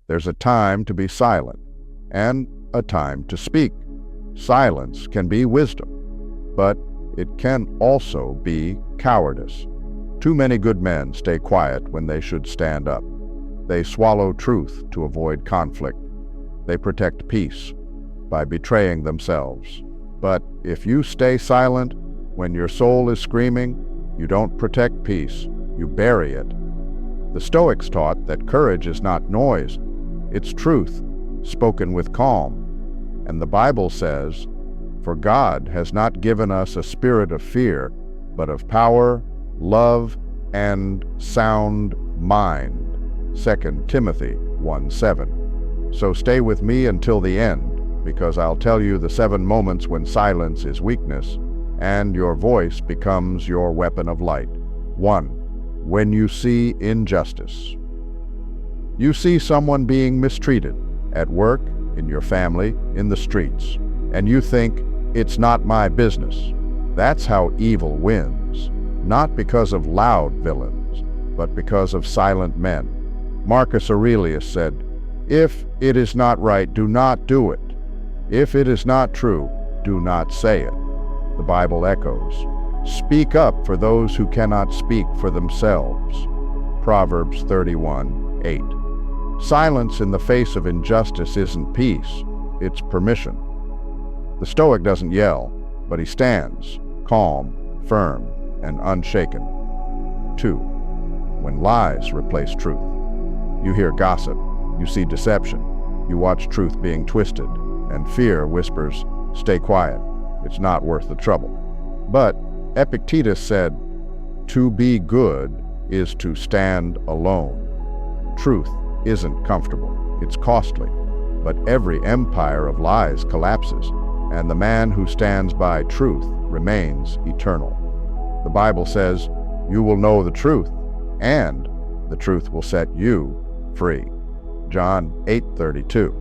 There's a time to be silent and a time to speak. Silence can be wisdom, but it can also be cowardice. Too many good men stay quiet when they should stand up. They swallow truth to avoid conflict. They protect peace by betraying themselves. But if you stay silent when your soul is screaming, you don't protect peace, you bury it. The Stoics taught that courage is not noise, it's truth, spoken with calm. And the Bible says, "For God has not given us a spirit of fear, but of power, love, and sound mind." 2 Timothy 1:7. So stay with me until the end, because I'll tell you the 7 moments when silence is weakness, and your voice becomes your weapon of light. 1. When you see injustice. You see someone being mistreated, at work, in your family, in the streets, and you think, "It's not my business." That's how evil wins, not because of loud villains, but because of silent men. Marcus Aurelius said, "If it is not right, do not do it. If it is not true, do not say it." The Bible echoes, "Speak up for those who cannot speak for themselves." Proverbs 31:8. Silence in the face of injustice isn't peace, it's permission. The Stoic doesn't yell, but he stands, calm, firm, and unshaken. 2. When lies replace truth. You hear gossip, you see deception, you watch truth being twisted, and fear whispers, "Stay quiet, it's not worth the trouble." But Epictetus said, "To be good is to stand alone." Truth isn't comfortable, it's costly, but every empire of lies collapses, and the man who stands by truth remains eternal. The Bible says, "You will know the truth, and the truth will set you free." John 8:32.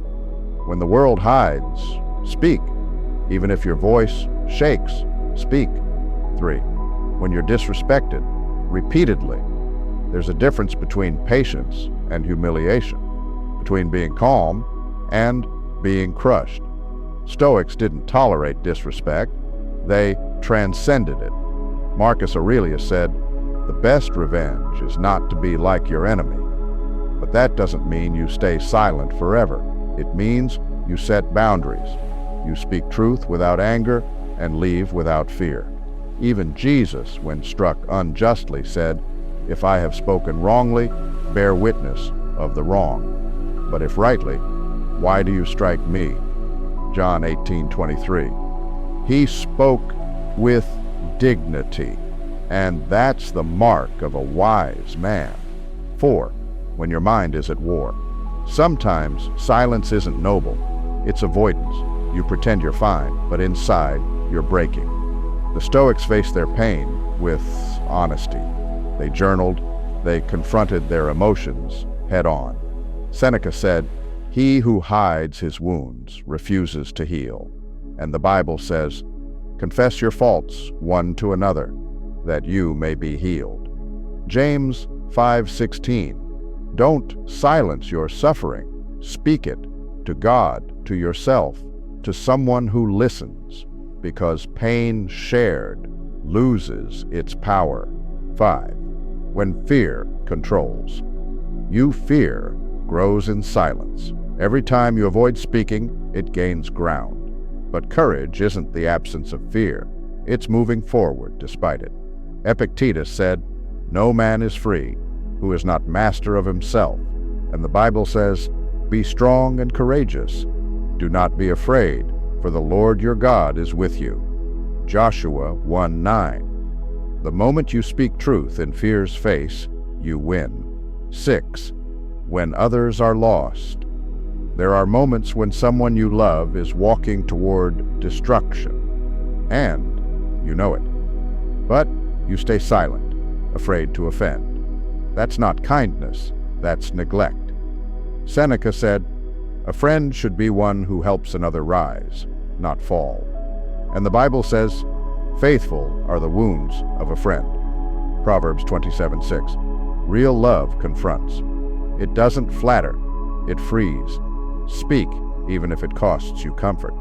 When the world hides, speak. Even if your voice shakes, speak. 3. When you're disrespected, repeatedly. There's a difference between patience and humiliation, between being calm and being crushed. Stoics didn't tolerate disrespect, they transcended it. Marcus Aurelius said, "The best revenge is not to be like your enemy." But that doesn't mean you stay silent forever. It means you set boundaries. You speak truth without anger and leave without fear. Even Jesus, when struck unjustly, said, "If I have spoken wrongly, bear witness of the wrong. But if rightly, why do you strike me?" John 18:23. He spoke with dignity, and that's the mark of a wise man. 4. When your mind is at war. Sometimes silence isn't noble, it's avoidance. You pretend you're fine, but inside, you're breaking. The Stoics faced their pain with honesty. They journaled, they confronted their emotions head on. Seneca said, "He who hides his wounds refuses to heal." And the Bible says, "Confess your faults one to another, that you may be healed." James 5:16. Don't silence your suffering. Speak it to God, to yourself, to someone who listens, because pain shared loses its power. 5. When fear controls. You fear grows in silence. Every time you avoid speaking, it gains ground. But courage isn't the absence of fear. It's moving forward despite it. Epictetus said, "No man is free who is not master of himself." And the Bible says, "Be strong and courageous. Do not be afraid, for the Lord your God is with you." Joshua 1:9. The moment you speak truth in fear's face, you win. 6. When others are lost. There are moments when someone you love is walking toward destruction, and you know it. But you stay silent, afraid to offend. That's not kindness, that's neglect. Seneca said, "A friend should be one who helps another rise, not fall." And the Bible says, "Faithful are the wounds of a friend." Proverbs 27:6. Real love confronts. It doesn't flatter, it frees. Speak, even if it costs you comfort,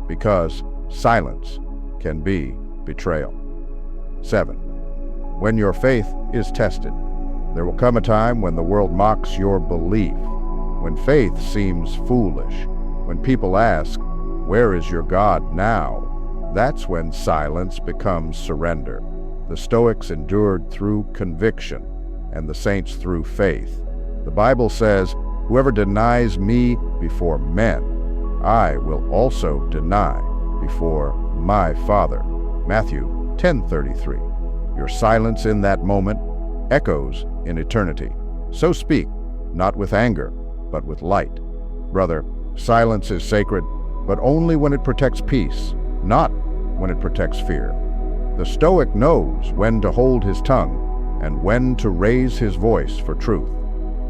because silence can be betrayal. 7. When your faith is tested, there will come a time when the world mocks your belief, when faith seems foolish, when people ask, "Where is your God now?" That's when silence becomes surrender. The Stoics endured through conviction, and the saints through faith. The Bible says, "Whoever denies me before men, I will also deny before my Father." Matthew 10:33. Your silence in that moment echoes in eternity. So speak, not with anger, but with light. Brother, silence is sacred, but only when it protects peace, not when it protects fear. The Stoic knows when to hold his tongue and when to raise his voice for truth.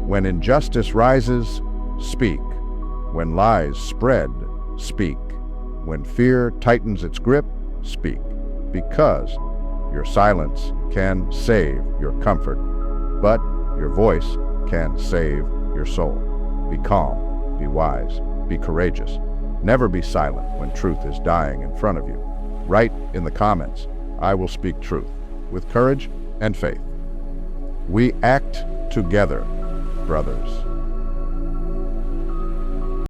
When injustice rises, speak. When lies spread, speak. When fear tightens its grip, speak. Because your silence can save your comfort, but your voice can save your soul. Be calm, be wise, be courageous. Never be silent when truth is dying in front of you. Write in the comments, "I will speak truth," with courage and faith. We act together, brothers.